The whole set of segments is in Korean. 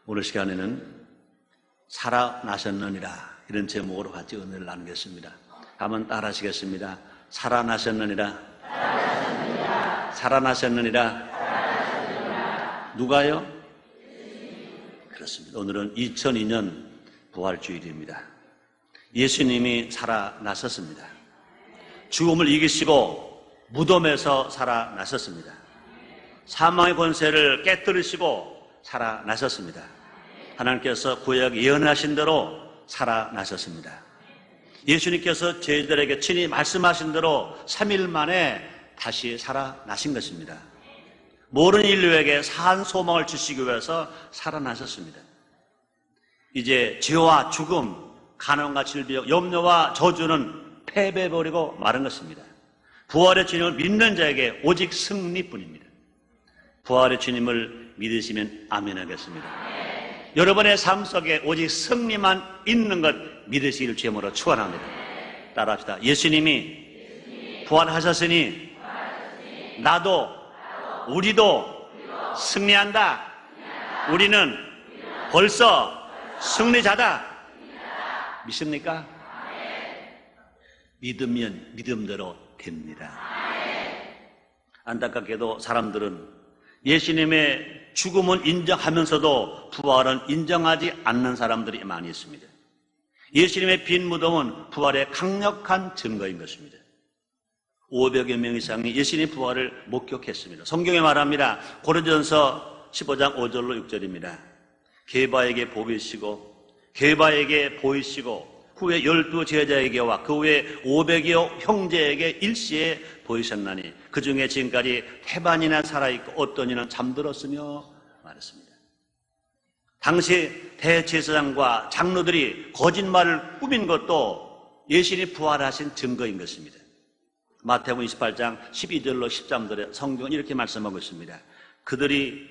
오늘 시간에는 살아나셨느니라 이런 제목으로 같이 은혜를 나누겠습니다. 한번 따라 하시겠습니다. 살아나셨느니라. 살아나셨느니라. 누가요? 그렇습니다. 오늘은 2002년 부활주일입니다. 예수님이 살아나셨습니다. 죽음을 이기시고 무덤에서 살아나셨습니다. 사망의 권세를 깨뜨리시고 살아나셨습니다. 하나님께서 구약 예언하신 대로 살아나셨습니다. 예수님께서 저희들에게 친히 말씀하신 대로 3일 만에 다시 살아나신 것입니다. 모든 인류에게 산 소망을 주시기 위해서 살아나셨습니다. 이제 죄와 죽음, 가난과 질병, 염려와 저주는 패배해버리고 마른 것입니다. 부활의 주님을 믿는 자에게 오직 승리뿐입니다. 부활의 주님을 믿으시면 아멘 하겠습니다. 여러분의 삶 속에 오직 승리만 있는 것 믿으시기를 주님으로 축원합니다. 따라합시다. 예수님이 부활하셨으니 나도 우리도 승리한다. 우리는 벌써 승리자다. 믿습니까? 믿으면 믿음대로 됩니다. 안타깝게도 사람들은 예수님의 죽음은 인정하면서도 부활은 인정하지 않는 사람들이 많이 있습니다. 예수님의 빈 무덤은 부활의 강력한 증거인 것입니다. 500여 명 이상이 예수님의 부활을 목격했습니다. 성경에 말합니다. 고린도전서 15장 5절로 6절입니다. 게바에게 보이시고 후에 12 제자에게와 그 후에 500여 형제에게 일시에 보이셨나니 그 중에 지금까지 태반이나 살아있고 어떤 이는 잠들었으며 말했습니다. 당시 대제사장과 장로들이 거짓말을 꾸민 것도 예수님이 부활하신 증거인 것입니다. 마태복음 28장 12절로 13절에 성경은 이렇게 말씀하고 있습니다. 그들이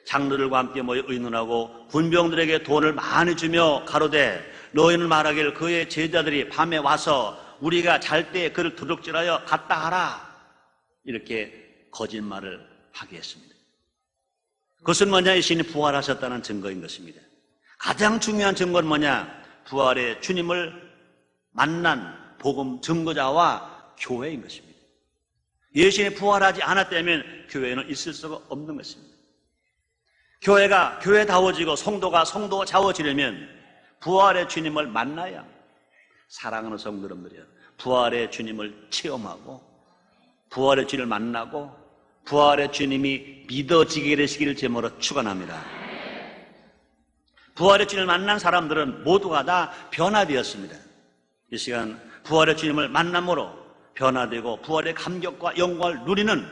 장로들과 함께 모여 의논하고 군병들에게 돈을 많이 주며 가로되 너희는 말하길 그의 제자들이 밤에 와서 우리가 잘 때 그를 도둑질하여 갔다 하라. 이렇게 거짓말을 하게 했습니다. 그것은 뭐냐? 예수님이 부활하셨다는 증거인 것입니다. 가장 중요한 증거는 뭐냐? 부활의 주님을 만난 복음 증거자와 교회인 것입니다. 예수님이 부활하지 않았다면 교회는 있을 수가 없는 것입니다. 교회가 교회다워지고 성도가 성도자워지려면 부활의 주님을 만나야 합니다. 사랑하는 성도 여러분들이요, 부활의 주님을 체험하고 부활의 주님을 만나고 부활의 주님이 믿어지게 되시기를 제목으로 축원합니다. 부활의 주님을 만난 사람들은 모두가 다 변화되었습니다. 이 시간 부활의 주님을 만남으로 변화되고 부활의 감격과 영광을 누리는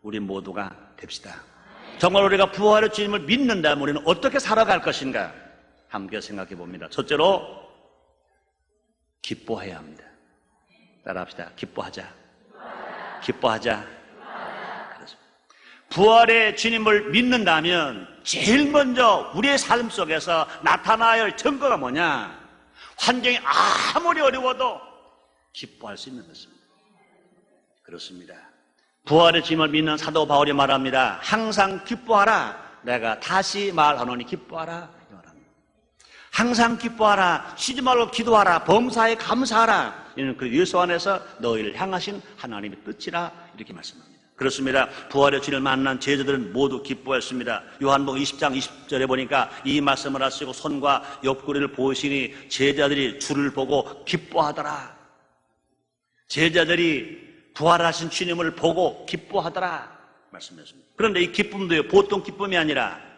우리 모두가 됩시다. 정말 우리가 부활의 주님을 믿는다면 우리는 어떻게 살아갈 것인가 함께 생각해 봅니다. 첫째로 기뻐해야 합니다. 따라합시다. 기뻐하자. 그렇습니다. 부활의 주님을 믿는다면 제일 먼저 우리의 삶 속에서 나타나야 할 증거가 뭐냐? 환경이 아무리 어려워도 기뻐할 수 있는 것입니다. 그렇습니다. 부활의 주님을 믿는 사도 바울이 말합니다. 항상 기뻐하라. 내가 다시 말하노니 기뻐하라. 항상 기뻐하라. 쉬지 말고 기도하라. 범사에 감사하라. 이는 그 예수 안에서 너희를 향하신 하나님의 뜻이라. 이렇게 말씀합니다. 그렇습니다. 부활의 주님을 만난 제자들은 모두 기뻐했습니다. 요한복음 20장 20절에 보니까 이 말씀을 하시고 손과 옆구리를 보시니 제자들이 주를 보고 기뻐하더라. 제자들이 부활하신 주님을 보고 기뻐하더라 말씀하셨습니다. 그런데 이 기쁨도요, 보통 기쁨이 아니라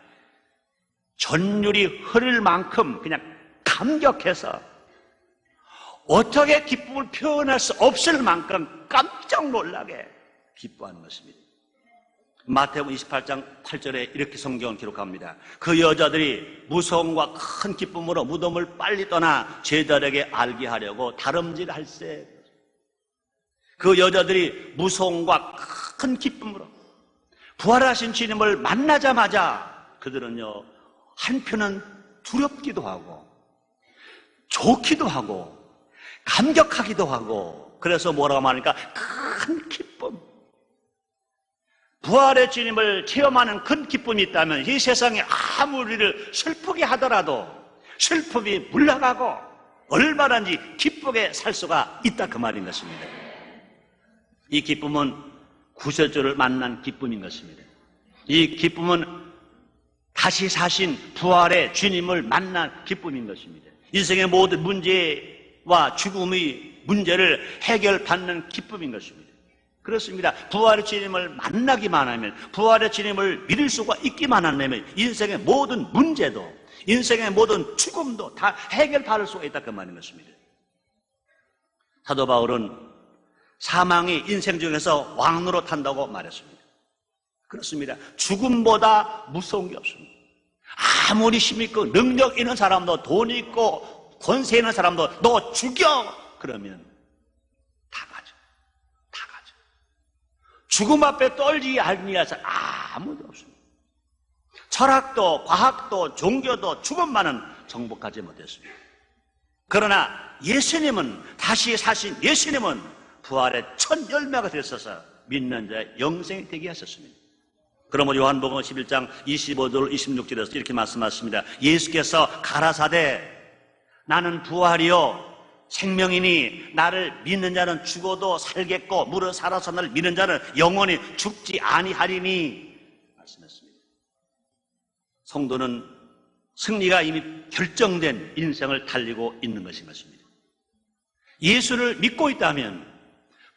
전율이 흐를 만큼 그냥 감격해서 어떻게 기쁨을 표현할 수 없을 만큼 깜짝 놀라게 기뻐하는 것입니다. 마태복음 28장 8절에 이렇게 성경을 기록합니다. 그 여자들이 무서움과 큰 기쁨으로 무덤을 빨리 떠나 제자들에게 알게 하려고 다름질할세. 그 여자들이 무서움과 큰 기쁨으로 부활하신 주님을 만나자마자 그들은요, 한편은 두렵기도 하고 좋기도 하고 감격하기도 하고, 그래서 뭐라고 말하니까 큰 기쁨. 부활의 주님을 체험하는 큰 기쁨이 있다면 이 세상에 아무리 우리를 슬프게 하더라도 슬픔이 물러가고 얼마든지 기쁘게 살 수가 있다 그 말인 것입니다. 이 기쁨은 구세주를 만난 기쁨인 것입니다. 이 기쁨은 다시 사신 부활의 주님을 만난 기쁨인 것입니다. 인생의 모든 문제와 죽음의 문제를 해결받는 기쁨인 것입니다. 그렇습니다. 부활의 주님을 만나기만 하면, 부활의 주님을 믿을 수가 있기만 하면 인생의 모든 문제도, 인생의 모든 죽음도 다 해결받을 수가 있다 그 말인 것입니다. 사도 바울은 사망이 인생 중에서 왕으로 탄다고 말했습니다. 그렇습니다. 죽음보다 무서운 게 없습니다. 아무리 힘 있고 능력 있는 사람도, 돈 있고 권세 있는 사람도 너 죽여! 그러면 다 가죠. 다 가죠. 죽음 앞에 떨지 아니할 사람 아무도 없습니다. 철학도 과학도 종교도 죽음만은 정복하지 못했습니다. 그러나 예수님은, 다시 사신 예수님은 부활의 첫 열매가 되셔서 믿는 자의 영생이 되게 하셨습니다. 그러면 요한복음 11장 25절 26절에서 이렇게 말씀하십니다. 예수께서 가라사대 나는 부활이요 생명이니 나를 믿는 자는 죽어도 살겠고 무릇 살아서 나를 믿는 자는 영원히 죽지 아니하리니 말씀했습니다. 성도는 승리가 이미 결정된 인생을 달리고 있는 것입니다. 예수를 믿고 있다면,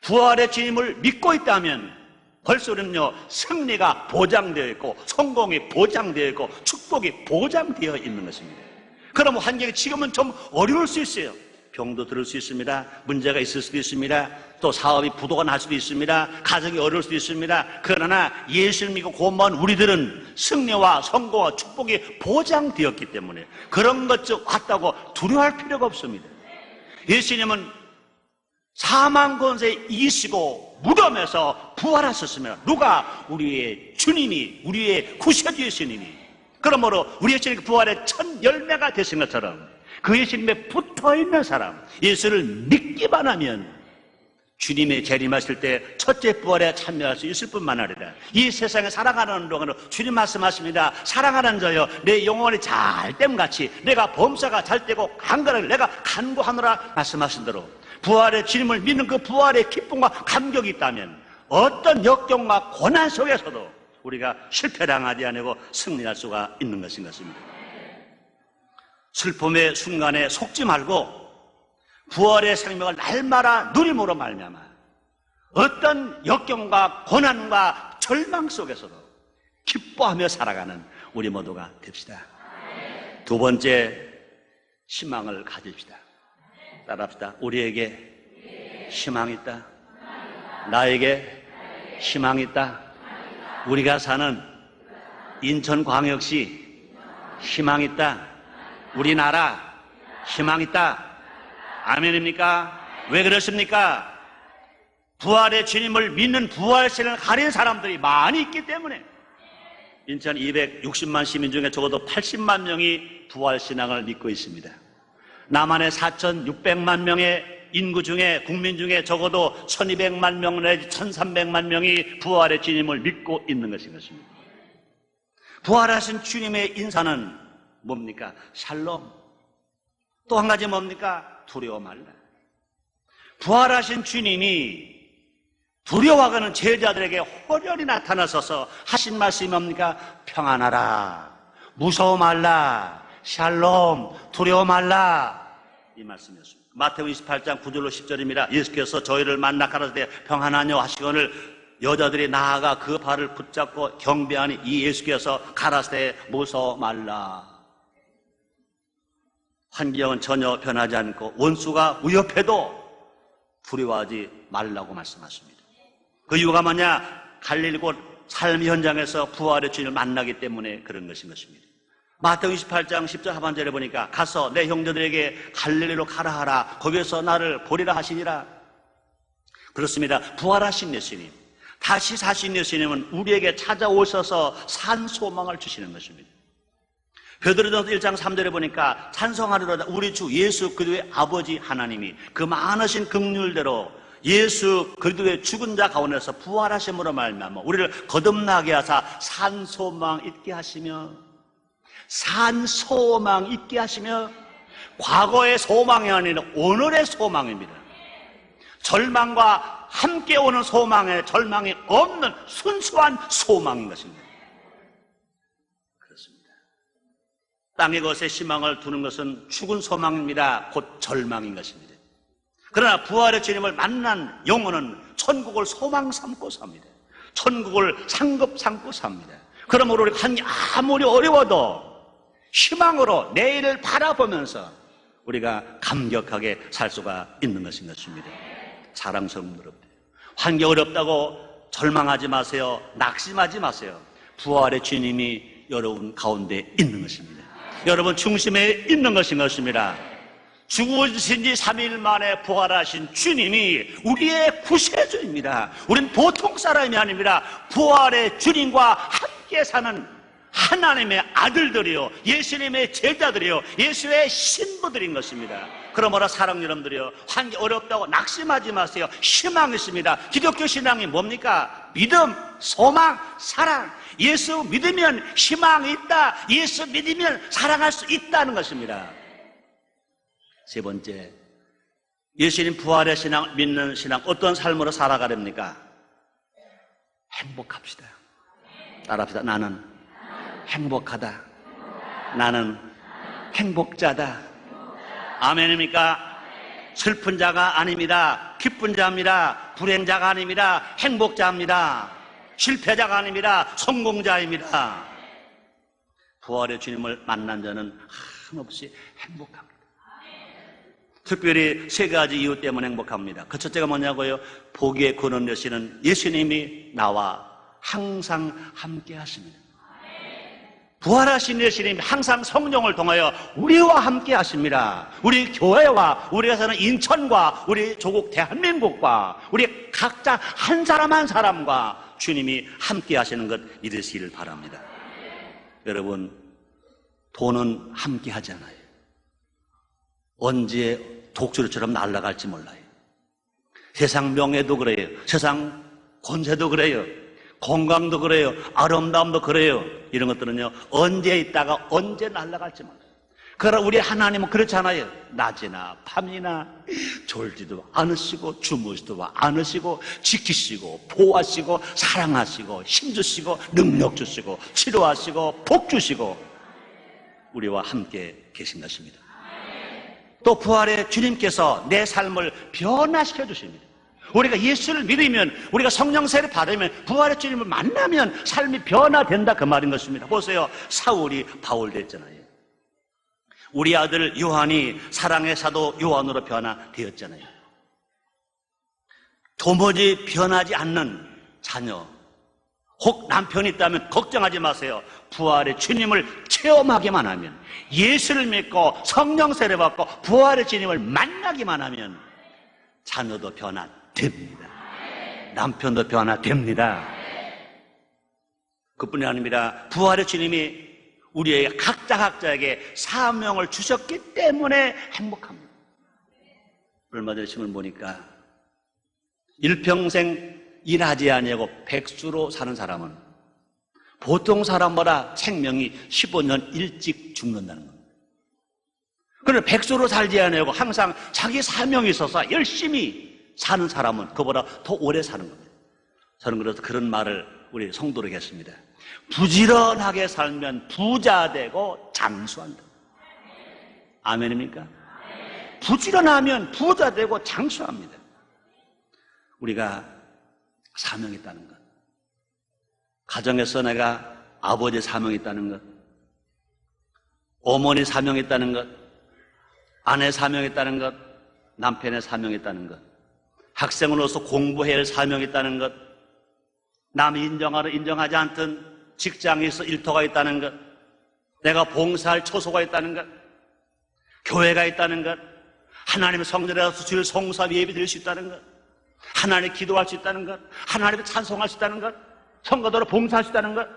부활의 주님을 믿고 있다면 벌써 우리는요 승리가 보장되어 있고 성공이 보장되어 있고 축복이 보장되어 있는 것입니다. 그럼 환경이 지금은 좀 어려울 수 있어요. 병도 들을 수 있습니다. 문제가 있을 수도 있습니다. 또 사업이 부도가 날 수도 있습니다. 가정이 어려울 수도 있습니다. 그러나 예수를 믿고 고마운 우리들은 승리와 성공과 축복이 보장되었기 때문에 그런 것좀 왔다고 두려워할 필요가 없습니다. 예수님은 사망 권세 이기시고 무덤에서 부활하셨으면 누가 우리의 주님이, 우리의 구세주 예수님이, 그러므로 우리 예수님의 부활의 첫 열매가 되신 것처럼 그 예수님에 붙어있는 사람, 예수를 믿기만 하면 주님의 재림하실 때 첫째 부활에 참여할 수 있을 뿐만 아니라 이 세상에 살아가는 동안은 주님 말씀하십니다. 사랑하는 자여 내 영혼이 잘 됨같이 내가 범사가 잘 되고 간간하게 내가 간구하노라 말씀하신 대로 부활의 주님을 믿는 그 부활의 기쁨과 감격이 있다면 어떤 역경과 고난 속에서도 우리가 실패당하지 않고 승리할 수가 있는 것인 것입니다. 슬픔의 순간에 속지 말고 부활의 생명을 날마다 누림으로 말미암아 어떤 역경과 고난과 절망 속에서도 기뻐하며 살아가는 우리 모두가 됩시다. 두 번째, 희망을 가집시다. 따라합시다. 우리에게 희망이 있다. 나에게 희망이 있다. 우리가 사는 인천광역시 희망이 있다. 우리나라 희망이 있다. 아멘입니까? 왜 그렇습니까? 부활의 주님을 믿는 부활신을 가린 사람들이 많이 있기 때문에 인천 260만 시민 중에 적어도 80만 명이 부활신앙을 믿고 있습니다. 남한의 4,600만 명의 인구 중에, 국민 중에 적어도 1,200만 명 내지 1,300만 명이 부활의 주님을 믿고 있는 것입니다. 부활하신 주님의 인사는 뭡니까? 샬롬. 또 한 가지 뭡니까? 두려워 말라. 부활하신 주님이 두려워하는 제자들에게 호련히 나타나셔서 하신 말씀이 뭡니까? 평안하라, 무서워 말라, 샬롬, 두려워 말라, 이 말씀이었습니다. 마태복음 28장 9절로 10절입니다. 예수께서 저희를 만나 가라사대 평안하뇨 하시거늘 여자들이 나아가 그 발을 붙잡고 경배하니 이 예수께서 가라사대 무서워 말라. 환경은 전혀 변하지 않고 원수가 위협해도 두려워하지 말라고 말씀하십니다. 그 이유가 뭐냐? 갈릴리 곳 삶 현장에서 부활의 주님을 만나기 때문에 그런 것인 것입니다. 마태복음 28장 10절 하반절에 보니까 가서 내 형제들에게 갈릴리로 가라 하라. 거기에서 나를 보리라 하시니라. 그렇습니다. 부활하신 예수님, 다시 사신 예수님은 우리에게 찾아오셔서 산 소망을 주시는 것입니다. 베드로전서 1장 3절에 보니까 찬송하리로다 우리 주 예수 그리스도의 아버지 하나님이 그 많으신 긍휼대로 예수 그리스도의 죽은 자 가운데서 부활하심으로 말미암아 우리를 거듭나게 하사 산소망 있게 하시며, 산소망 있게 하시며, 과거의 소망이 아니라 오늘의 소망입니다. 절망과 함께 오는 소망에 절망이 없는 순수한 소망인 것입니다. 그렇습니다. 땅의 것에 희망을 두는 것은 죽은 소망입니다. 곧 절망인 것입니다. 그러나 부활의 주님을 만난 영혼은 천국을 소망 삼고 삽니다. 천국을 상급 삼고 삽니다. 그러므로 우리가 아무리 어려워도 희망으로 내일을 바라보면서 우리가 감격하게 살 수가 있는 것인 것입니다. 자랑스러운 여러분, 환경 어렵다고 절망하지 마세요. 낙심하지 마세요. 부활의 주님이 여러분 가운데 있는 것입니다. 여러분 중심에 있는 것인 것입니다. 죽으신 지 3일 만에 부활하신 주님이 우리의 구세주입니다. 우린 보통 사람이 아닙니다. 부활의 주님과 함께 사는 하나님의 아들들이요, 예수님의 제자들이요, 예수의 신부들인 것입니다. 그러므로 사랑 여러분들이요, 환경 어렵다고 낙심하지 마세요. 희망이 있습니다. 기독교 신앙이 뭡니까? 믿음, 소망, 사랑. 예수 믿으면 희망이 있다. 예수 믿으면 사랑할 수 있다는 것입니다. 세 번째, 예수님 부활의 신앙, 믿는 신앙, 어떤 삶으로 살아가렵니까? 행복합시다. 따라합시다. 나는 행복하다. 나는 행복자다. 아멘입니까? 슬픈 자가 아닙니다. 기쁜 자입니다. 불행자가 아닙니다. 행복자입니다. 실패자가 아닙니다. 성공자입니다. 부활의 주님을 만난 자는 한없이 행복합니다. 특별히 세 가지 이유 때문에 행복합니다. 그 첫째가 뭐냐고요? 복의 근원 되시는 예수님이 나와 항상 함께 하십니다. 부활하신 예수님이 항상 성령을 통하여 우리와 함께 하십니다. 우리 교회와 우리가 사는 인천과 우리 조국 대한민국과 우리 각자 한 사람 한 사람과 주님이 함께 하시는 것 믿으시기를 바랍니다. 여러분, 돈은 함께 하잖아요. 언제 독수리처럼 날아갈지 몰라요. 세상 명예도 그래요. 세상 권세도 그래요. 건강도 그래요. 아름다움도 그래요. 이런 것들은요, 언제 있다가 언제 날아갈지 몰라요. 그러나 우리 하나님은 그렇잖아요. 낮이나 밤이나 졸지도 않으시고 주무시도 않으시고 지키시고 보호하시고 사랑하시고 힘주시고 능력 주시고 치료하시고 복 주시고 우리와 함께 계신 것입니다. 또 부활의 주님께서 내 삶을 변화시켜 주십니다. 우리가 예수를 믿으면, 우리가 성령 세례를 받으면, 부활의 주님을 만나면 삶이 변화된다, 그 말인 것입니다. 보세요. 사울이 바울 됐잖아요. 우리 아들 요한이 사랑의 사도 요한으로 변화되었잖아요. 도무지 변하지 않는 자녀, 혹 남편이 있다면 걱정하지 마세요. 부활의 주님을 체험하기만 하면, 예수를 믿고 성령 세례 받고 부활의 주님을 만나기만 하면 자녀도 변화됩니다. 남편도 변화됩니다. 그뿐이 아닙니다. 부활의 주님이 우리에게 각자에게 사명을 주셨기 때문에 행복합니다. 얼마 전에 신문 보니까 일평생 일하지 아니하고 백수로 사는 사람은 보통 사람보다 생명이 15년 일찍 죽는다는 겁니다. 그런데 백수로 살지 아니하고 항상 자기 사명이 있어서 열심히 사는 사람은 그보다 더 오래 사는 겁니다. 저는 그래서 그런 말을 우리 성도에게 했습니다. 부지런하게 살면 부자 되고 장수한다. 아멘입니까? 부지런하면 부자 되고 장수합니다. 우리가 사명이 있다는 것, 가정에서 내가 아버지의 사명이 있다는 것, 어머니 사명이 있다는 것, 아내 사명이 있다는 것, 남편의 사명이 있다는 것, 학생으로서 공부해야 할 사명이 있다는 것, 남이 인정하든 인정하지 않든 직장에서 일터가 있다는 것, 내가 봉사할 처소가 있다는 것, 교회가 있다는 것, 하나님의 성전에서 주일 성사 예배 드릴 수 있다는 것, 하나님 기도할 수 있다는 것, 하나님을 찬송할 수 있다는 것, 성도로 봉사할 수 있다는 것,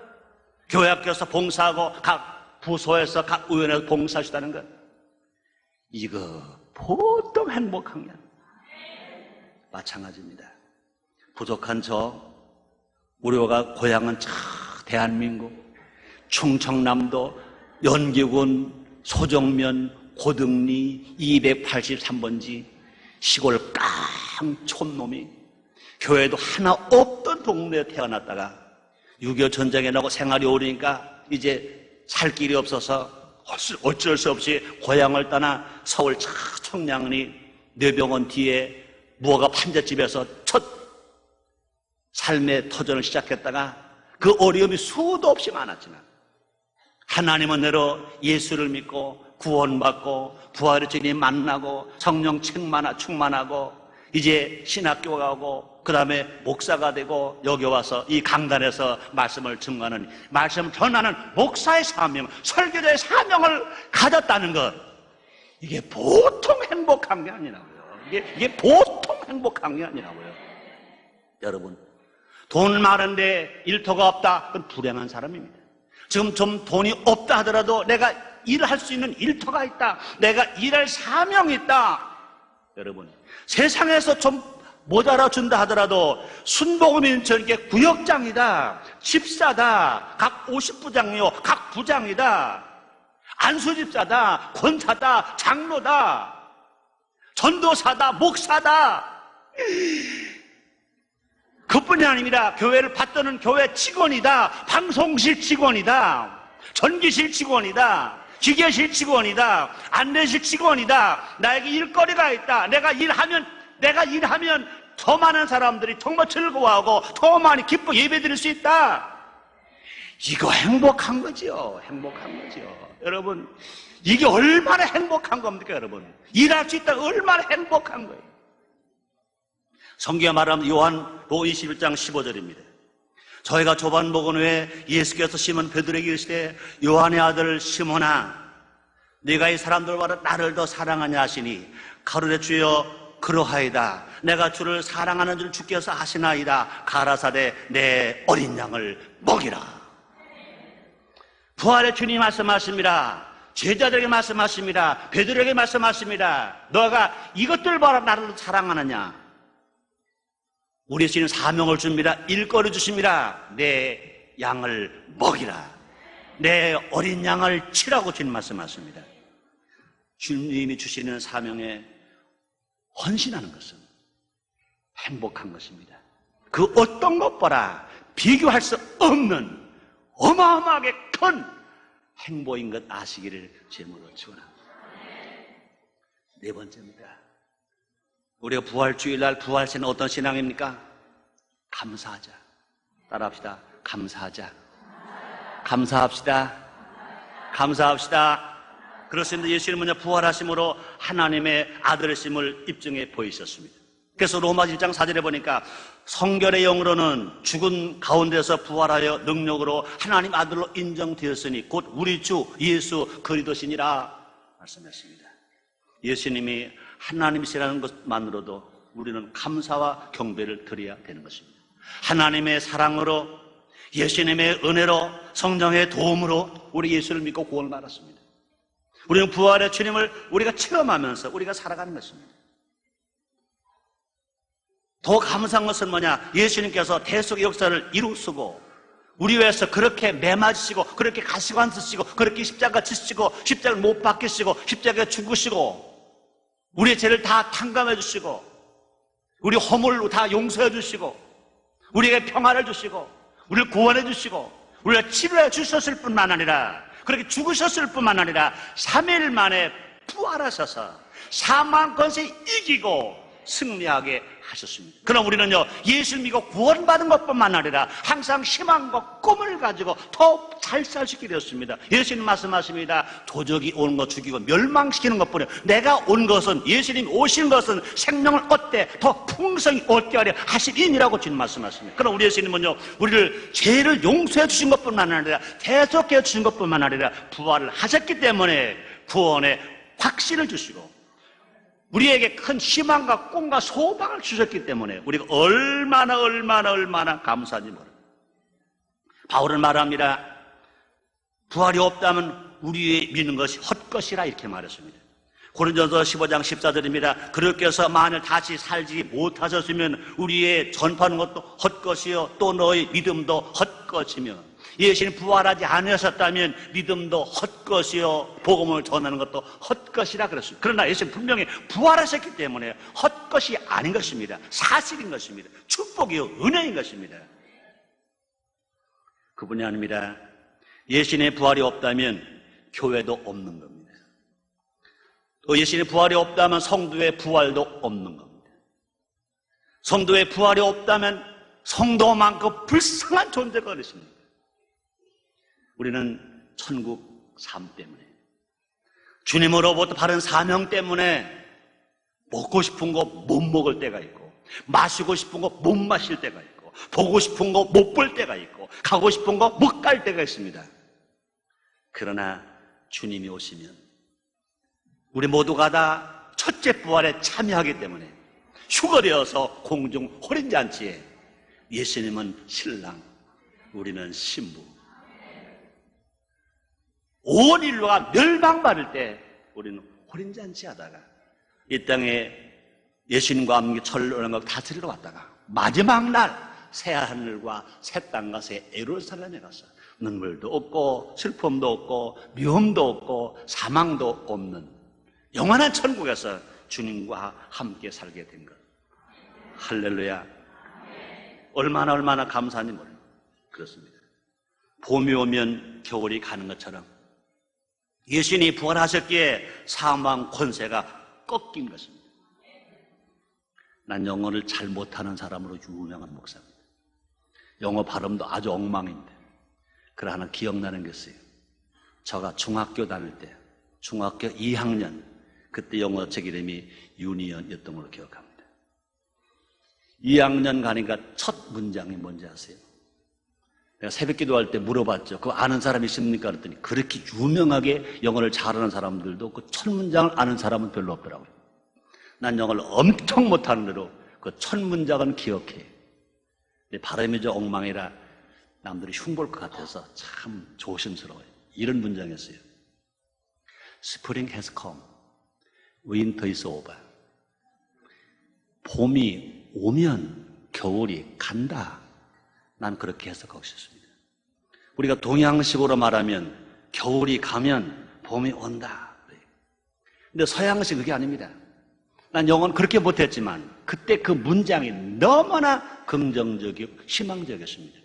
교회 학교에서 봉사하고 각 부서에서 각 의원에서 봉사할 수 있다는 것, 이거 보통 행복한 게 아니에요. 마찬가지입니다. 부족한 우리가 고향은 대한민국, 충청남도, 연기군, 소정면, 고등리 283번지 시골 깡촌놈이 교회도 하나 없던 동네에 태어났다가 6.25 전쟁에 나고 생활이 어려우니까 이제 살 길이 없어서 어쩔 수 없이 고향을 떠나 서울 청량리 뇌병원 뒤에 무허가 판잣집에서 첫 삶의 터전을 시작했다가 그 어려움이 수도 없이 많았지만 하나님은 내로 예수를 믿고 구원받고 부활의 주님 만나고 성령 충만하고 이제 신학교 가고 그 다음에 목사가 되고 여기 와서 이 강단에서 말씀을 증거하는, 말씀을 전하는 목사의 사명, 설교자의 사명을 가졌다는 것, 이게 보통 행복한 게 아니라고요. 이게 보통 행복한 게 아니라고요. 여러분, 돈 많은데 일터가 없다, 그건 불행한 사람입니다. 지금 좀 돈이 없다 하더라도 내가 일할 수 있는 일터가 있다, 내가 일할 사명이 있다. 여러분, 세상에서 좀 모자라준다 하더라도 순복음인 저렇게 구역장이다, 집사다, 각 50부장이요, 각 부장이다, 안수집사다, 권사다, 장로다, 전도사다, 목사다, 그뿐이 아닙니다. 교회를 받드는 교회 직원이다, 방송실 직원이다, 전기실 직원이다, 기계실 직원이다, 안내실 직원이다, 나에게 일거리가 있다, 내가 일하면 더 많은 사람들이 정말 즐거워하고 더 많이 기뻐 예배드릴 수 있다. 이거 행복한 거죠. 행복한 거죠. 여러분, 이게 얼마나 행복한 겁니까, 여러분? 일할 수 있다 얼마나 행복한 거예요. 성경에 말하면 요한복음 21장 15절입니다. 저희가 조반복음 후에 예수께서 시몬 베드로에게 이르시되 요한의 아들 시몬아, 네가 이 사람들보다 나를 더 사랑하냐 하시니 가로되 주여 그러하이다. 내가 주를 사랑하는 줄 주께서 아시나이다. 가라사대 내 어린 양을 먹이라. 부활의 주님 말씀하십니다. 제자들에게 말씀하십니다. 베드로에게 말씀하십니다. 너가 이것들보다 나를 사랑하느냐? 우리 주님 사명을 줍니다. 일거리 주십니다. 내 양을 먹이라. 내 어린 양을 치라고 주님 말씀하십니다. 주님이 주시는 사명에 헌신하는 것은 행복한 것입니다. 그 어떤 것보다 비교할 수 없는 어마어마하게 큰 행복인 것 아시기를 제물로 축원합니다. 네 번째입니다. 우리가 부활주일날 부활신은 어떤 신앙입니까? 감사하자. 따라합시다. 감사하자. 감사합시다. 감사합시다. 그렇습니다. 예수님은 부활하심으로 하나님의 아들이심을 입증해 보이셨습니다. 그래서 로마 1장 4절에 보니까 성결의 영으로는 죽은 가운데서 부활하여 능력으로 하나님 아들로 인정되었으니 곧 우리 주 예수 그리스도시니라 말씀했습니다. 예수님이 하나님이시라는 것만으로도 우리는 감사와 경배를 드려야 되는 것입니다. 하나님의 사랑으로, 예수님의 은혜로, 성령의 도움으로 우리 예수를 믿고 구원을 받았습니다. 우리는 부활의 주님을 우리가 체험하면서 우리가 살아가는 것입니다. 더 감사한 것은 뭐냐? 예수님께서 대속의 역사를 이루시고 우리 위해서 그렇게 매맞으시고 그렇게 가시관 쓰시고 그렇게 십자가 지시고 십자가를 못 박히시고 십자가에 죽으시고 우리의 죄를 다 탕감해 주시고 우리 허물을 다 용서해 주시고 우리에게 평화를 주시고 우리를 구원해 주시고 우리를 치료해 주셨을 뿐만 아니라 그렇게 죽으셨을 뿐만 아니라 3일 만에 부활하셔서 사망 권세 이기고 승리하게 하셨습니다. 그럼 우리는요, 예수를 믿고 구원받은 것뿐만 아니라 항상 희망과 꿈을 가지고 더 잘 살 수 있게 되었습니다. 예수님 말씀하십니다. 도적이 오는 것 죽이고 멸망시키는 것뿐이에요. 내가 온 것은, 예수님이 오신 것은 생명을 얻되 더 풍성히 얻게 하려 하시리니라고 주님 말씀하십니다. 그럼 우리 예수님은요, 우리를 죄를 용서해 주신 것뿐만 아니라 대속해 주신 것뿐만 아니라 부활을 하셨기 때문에 구원의 확신을 주시고 우리에게 큰 희망과 꿈과 소망을 주셨기 때문에 우리가 얼마나 감사한지 모릅니다. 바울은 말합니다. 부활이 없다면 우리의 믿는 것이 헛것이라 이렇게 말했습니다. 고린도전서 15장 14절입니다. 그렇게서 만일 다시 살지 못하셨으면 우리의 전파하는 것도 헛것이요 또 너희 믿음도 헛것이며, 예수님 부활하지 않으셨다면 믿음도 헛것이요 복음을 전하는 것도 헛것이라 그랬습니다. 그러나 예수님 분명히 부활하셨기 때문에 헛것이 아닌 것입니다. 사실인 것입니다. 축복이요 은혜인 것입니다. 그뿐이 아닙니다. 예수님의 부활이 없다면 교회도 없는 겁니다. 또 예수님의 부활이 없다면 성도의 부활도 없는 겁니다. 성도의 부활이 없다면 성도만큼 불쌍한 존재가 어디 있습니까? 우리는 천국 삶 때문에, 주님으로부터 받은 사명 때문에 먹고 싶은 거 못 먹을 때가 있고, 마시고 싶은 거 못 마실 때가 있고, 보고 싶은 거 못 볼 때가 있고, 가고 싶은 거 못 갈 때가 있습니다. 그러나 주님이 오시면 우리 모두가 다 첫째 부활에 참여하기 때문에 휴거되어서 공중 호린잔치에 예수님은 신랑, 우리는 신부, 온 인류가 멸망받을 때 우리는 호린잔치 하다가 이 땅에 예수님과 함께 천년을 다스리러 왔다가 마지막 날 새하늘과 새 땅과 새 예루살렘에 가서 눈물도 없고 슬픔도 없고 미움도 없고 사망도 없는 영원한 천국에서 주님과 함께 살게 된 것. 할렐루야. 얼마나 감사하니 몰라. 그렇습니다. 봄이 오면 겨울이 가는 것처럼 예수님이 부활하셨기에 사망 권세가 꺾인 것입니다. 난 영어를 잘 못하는 사람으로 유명한 목사입니다. 영어 발음도 아주 엉망인데 그러나 기억나는 게 있어요. 제가 중학교 다닐 때 중학교 2학년 그때 영어 책 이름이 유니언이었던 걸로 기억합니다. 2학년 가니까 첫 문장이 뭔지 아세요? 내가 새벽 기도할 때 물어봤죠. 그거 아는 사람 있습니까? 그랬더니 그렇게 유명하게 영어를 잘하는 사람들도 그 첫 문장을 아는 사람은 별로 없더라고요. 난 영어를 엄청 못하는데도 그 첫 문장은 기억해. 근데 발음이 좀 엉망이라 남들이 흉볼 것 같아서 참 조심스러워요. 이런 문장이었어요. Spring has come, winter is over. 봄이 오면 겨울이 간다. 난 그렇게 해석하고 싶습니다. 우리가 동양식으로 말하면 겨울이 가면 봄이 온다. 근데 서양식 그게 아닙니다. 난 영어는 그렇게 못했지만 그때 그 문장이 너무나 긍정적이고 희망적이었습니다.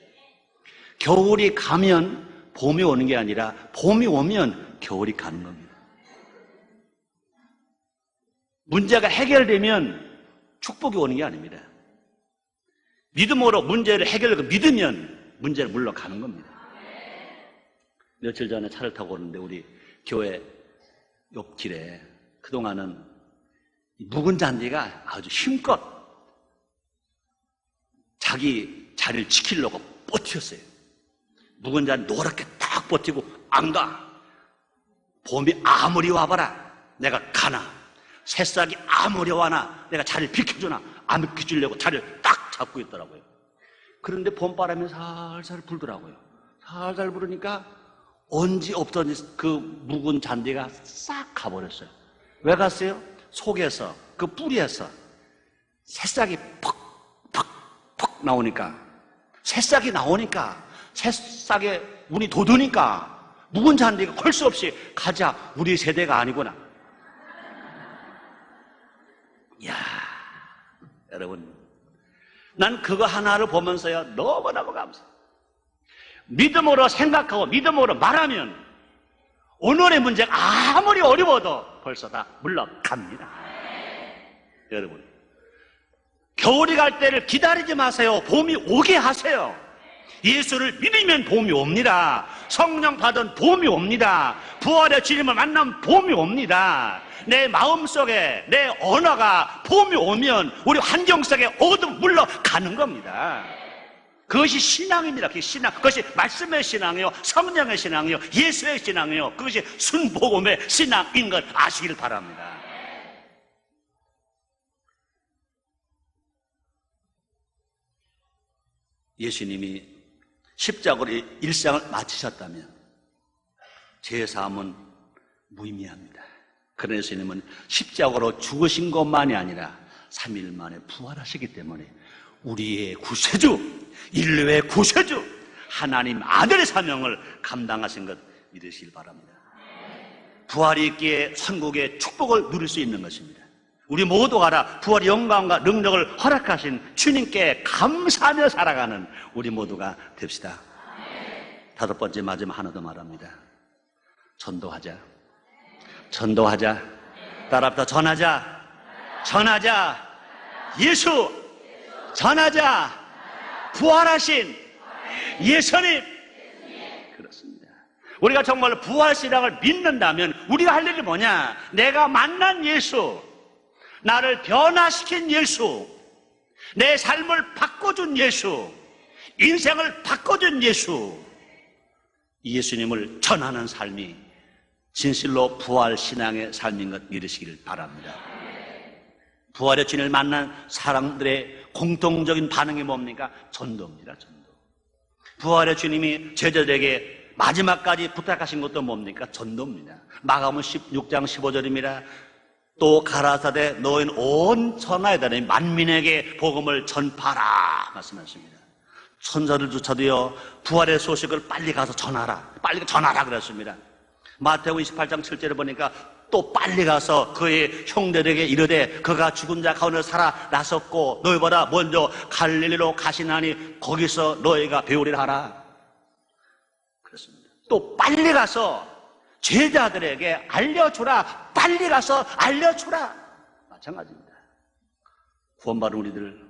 겨울이 가면 봄이 오는 게 아니라 봄이 오면 겨울이 가는 겁니다. 문제가 해결되면 축복이 오는 게 아닙니다. 믿음으로 문제를 해결하고 믿으면 문제를 물러가는 겁니다. 며칠 전에 차를 타고 오는데 우리 교회 옆길에 그동안은 묵은 잔디가 아주 힘껏 자기 자리를 지키려고 버텼어요. 묵은 잔디 노랗게 딱 버티고 안 가. 봄이 아무리 와봐라 내가 가나. 새싹이 아무리 와나 내가 자리를 비켜주나. 안 비켜주려고 자리를 딱 잡고 있더라고요. 그런데 봄바람이 살살 불더라고요. 살살 부르니까 언제 없던 그 묵은 잔디가 싹 가버렸어요. 왜 갔어요? 속에서 그 뿌리에서 새싹이 퍽 나오니까, 새싹이 나오니까 새싹에 운이 돋으니까 묵은 잔디가 할 수 없이 가자, 우리 세대가 아니구나. 이야, 여러분, 난 그거 하나를 보면서요 너무너무 감사해요. 믿음으로 생각하고 믿음으로 말하면 오늘의 문제가 아무리 어려워도 벌써 다 물러갑니다. 여러분, 겨울이 갈 때를 기다리지 마세요. 봄이 오게 하세요. 예수를 믿으면 봄이 옵니다. 성령 받은 봄이 옵니다. 부활의 주님을 만나면 봄이 옵니다. 내 마음속에 내 언어가 봄이 오면 우리 환경 속에 어둠 물러가는 겁니다. 그것이 신앙입니다. 그것이 신앙. 그것이 말씀의 신앙이요, 성령의 신앙이요, 예수의 신앙이요, 그것이 순복음의 신앙인 걸 아시길 바랍니다. 예수님이 십자가로 일상을 마치셨다면 제사함은 무의미합니다. 그러나 예수님은 십자가로 죽으신 것만이 아니라 3일 만에 부활하시기 때문에 우리의 구세주, 인류의 구세주, 하나님 아들의 사명을 감당하신 것 믿으시길 바랍니다. 부활이 있기에 천국의 축복을 누릴 수 있는 것입니다. 우리 모두가 다 부활의 영광과 능력을 허락하신 주님께 감사하며 살아가는 우리 모두가 됩시다. 다섯 번째, 마지막 하나 더 말합니다. 전도하자. 전도하자. 따라합시다. 전하자. 전하자. 예수. 전하자. 부활하신 예수님. 그렇습니다. 우리가 정말 부활신앙을 믿는다면 우리가 할 일이 뭐냐? 내가 만난 예수, 나를 변화시킨 예수, 내 삶을 바꿔준 예수, 인생을 바꿔준 예수, 이 예수님을 전하는 삶이 진실로 부활신앙의 삶인 것 믿으시길 바랍니다. 부활의 주님을 만난 사람들의 공통적인 반응이 뭡니까? 전도입니다. 전도. 부활의 주님이 제자들에게 마지막까지 부탁하신 것도 뭡니까? 전도입니다. 마가복음 16장 15절입니다. 또 가라사대 너희는 온 천하에 다니 만민에게 복음을 전파하라 말씀하십니다. 천사들조차도요 부활의 소식을 빨리 가서 전하라, 빨리 전하라 그랬습니다. 마태복음 28장 7절에 보니까 또 빨리 가서 그의 형들에게 이르되 그가 죽은 자 가운데 살아나섰고 너희보다 먼저 갈릴리로 가시나니 거기서 너희가 배우리라 하라 그렇습니다. 또 빨리 가서 제자들에게 알려주라, 빨리 가서 알려주라. 마찬가지입니다. 구원받은 우리들,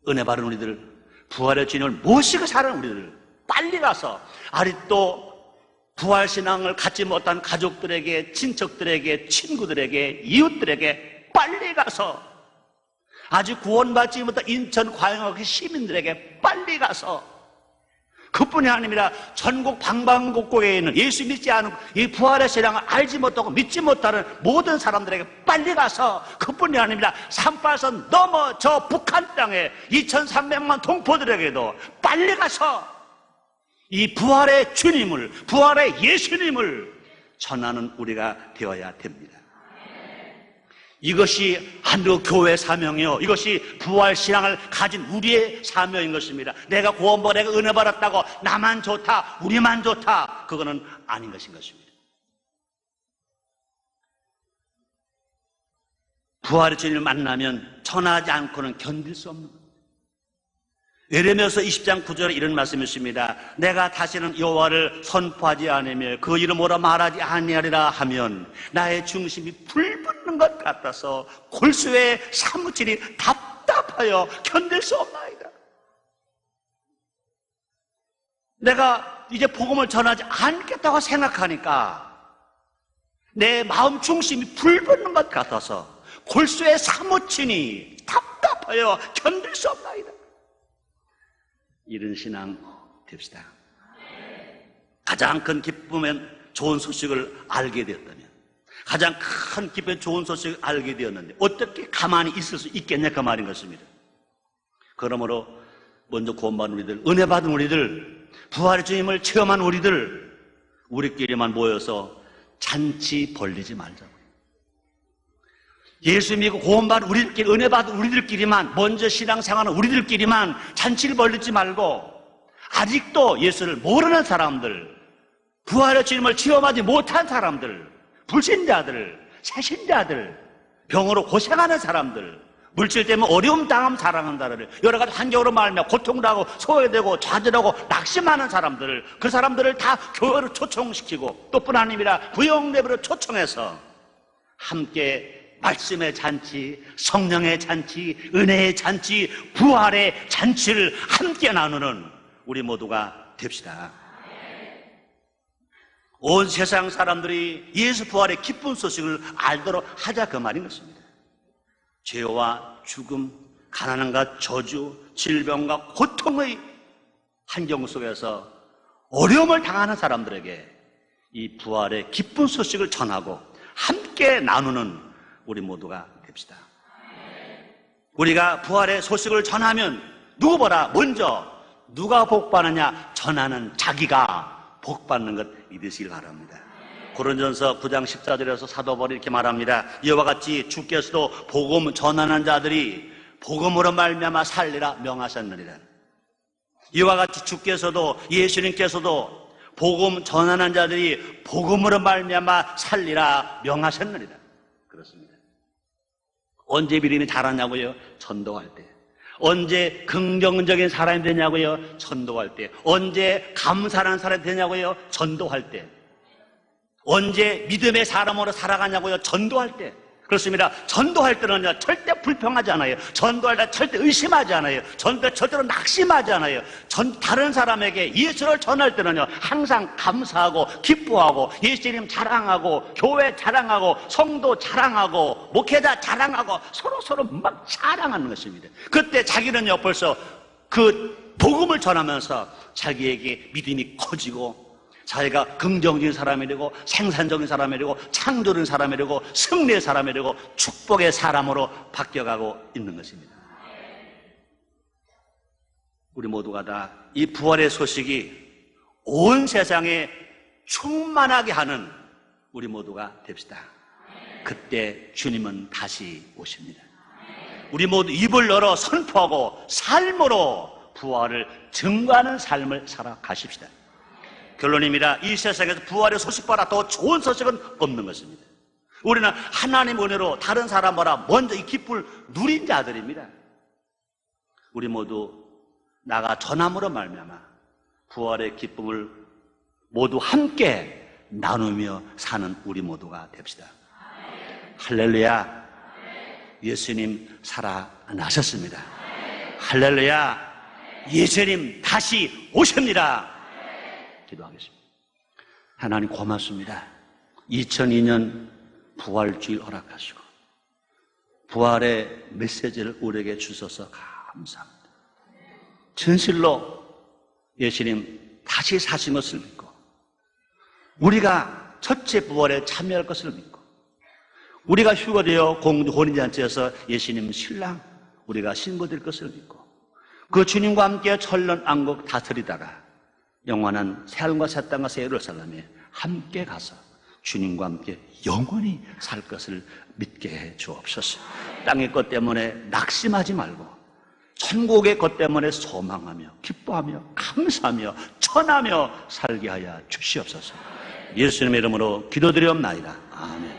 은혜 받은 우리들, 부활의 주님을 모시고 사는 우리들, 빨리 가서 아직도 부활신앙을 갖지 못한 가족들에게, 친척들에게, 친구들에게, 이웃들에게 빨리 가서, 아직 구원받지 못한 인천 광역의 시민들에게 빨리 가서, 그뿐이 아닙니다. 전국 방방곡곡에 있는 예수 믿지 않은 이 부활의 신앙을 알지 못하고 믿지 못하는 모든 사람들에게 빨리 가서, 그뿐이 아닙니다. 38선 넘어 저 북한 땅에 2300만 동포들에게도 빨리 가서 이 부활의 주님을, 부활의 예수님을 전하는 우리가 되어야 됩니다. 이것이 한국 교회 사명이요, 이것이 부활신앙을 가진 우리의 사명인 것입니다. 내가 구원받아, 내가 은혜 받았다고 나만 좋다, 우리만 좋다, 그거는 아닌 것인 것입니다. 부활의 주님을 만나면 전하지 않고는 견딜 수 없는 겁니다. 예레미야서 20장 9절에 이런 말씀이 있습니다. 내가 다시는 여호와를 선포하지 않으며 그 이름으로 말하지 아니하리라 하면 나의 중심이 불붙는 것 같아서 골수에 사무치니 답답하여 견딜 수 없나이다. 내가 이제 복음을 전하지 않겠다고 생각하니까 내 마음 중심이 불붙는 것 같아서 골수에 사무치니 답답하여 견딜 수 없나이다. 이런 신앙 됩시다. 가장 큰 기쁨은 좋은 소식을 알게 되었다면, 가장 큰 기쁨은 좋은 소식을 알게 되었는데 어떻게 가만히 있을 수 있겠냐 그 말인 것입니다. 그러므로 먼저 구원받은 우리들, 은혜 받은 우리들, 부활의 주님을 체험한 우리들, 우리끼리만 모여서 잔치 벌리지 말자고요. 예수 믿고 구원받은 우리들끼리, 은혜 받은 우리들끼리만, 먼저 신앙생활하는 우리들끼리만 잔치를 벌리지 말고, 아직도 예수를 모르는 사람들, 부활의 주님을 체험하지 못한 사람들, 불신자들, 새신자들, 병으로 고생하는 사람들, 물질 때문에 어려움 당하는 사람들, 여러 가지 환경으로 말하며 고통당하고 소외되고 좌절하고 낙심하는 사람들을, 그 사람들을 다 교회로 초청시키고, 또뿐 아니라 구역내부로 초청해서 함께 말씀의 잔치, 성령의 잔치, 은혜의 잔치, 부활의 잔치를 함께 나누는 우리 모두가 됩시다. 온 세상 사람들이 예수 부활의 기쁜 소식을 알도록 하자 그 말인 것입니다. 죄와 죽음, 가난함과 저주, 질병과 고통의 환경 속에서 어려움을 당하는 사람들에게 이 부활의 기쁜 소식을 전하고 함께 나누는 우리 모두가 됩시다. 우리가 부활의 소식을 전하면 누구보다 먼저 누가 복받느냐? 전하는 자기가 복받는 것 믿으시길 바랍니다. 고린도전서 9장 14절에서 사도 바울이 이렇게 말합니다. 이와 같이 주께서도 복음 전하는 자들이 복음으로 말미암아 살리라 명하셨느니라. 이와 같이 주께서도, 예수님께서도 복음 전하는 자들이 복음으로 말미암아 살리라 명하셨느니라. 그렇습니다. 언제 믿음이 자라냐고요? 전도할 때. 언제 긍정적인 사람이 되냐고요? 전도할 때. 언제 감사하는 사람이 되냐고요? 전도할 때. 언제 믿음의 사람으로 살아가냐고요? 전도할 때. 그렇습니다. 전도할 때는요, 절대 불평하지 않아요. 전도할 때 절대 의심하지 않아요. 전도할 때 절대로 낙심하지 않아요. 다른 사람에게 예수를 전할 때는요, 항상 감사하고 기뻐하고 예수님 자랑하고 교회 자랑하고 성도 자랑하고 목회자 자랑하고 서로 막 자랑하는 것입니다. 그때 자기는요, 벌써 그 복음을 전하면서 자기에게 믿음이 커지고 자기가 긍정적인 사람이 되고 생산적인 사람이 되고 창조적인 사람이 되고 승리의 사람이 되고 축복의 사람으로 바뀌어가고 있는 것입니다. 우리 모두가 다 이 부활의 소식이 온 세상에 충만하게 하는 우리 모두가 됩시다. 그때 주님은 다시 오십니다. 우리 모두 입을 열어 선포하고 삶으로 부활을 증거하는 삶을 살아가십시다. 결론입니다. 이 세상에서 부활의 소식보다 더 좋은 소식은 없는 것입니다. 우리는 하나님 은혜로 다른 사람보다 먼저 이 기쁨을 누린 자들입니다. 우리 모두 나가 전함으로 말미암아 부활의 기쁨을 모두 함께 나누며 사는 우리 모두가 됩시다. 할렐루야. 예수님 살아나셨습니다. 할렐루야. 예수님 다시 오십니다. 기도하겠습니다. 하나님 고맙습니다. 2002년 부활주일 허락하시고 부활의 메시지를 우리에게 주셔서 감사합니다. 진실로 예수님 다시 사신 것을 믿고 우리가 첫째 부활에 참여할 것을 믿고 우리가 휴거되어 혼인잔치에서 예수님 신랑 우리가 신부될 것을 믿고 그 주님과 함께 천년왕국 다스리다가 영원한 새하늘과 새 땅과 새 예루살렘에 함께 가서 주님과 함께 영원히 살 것을 믿게 해 주옵소서. 땅의 것 때문에 낙심하지 말고 천국의 것 때문에 소망하며 기뻐하며 감사하며 천하며 살게 하여 주시옵소서. 예수님의 이름으로 기도드리옵나이다. 아멘.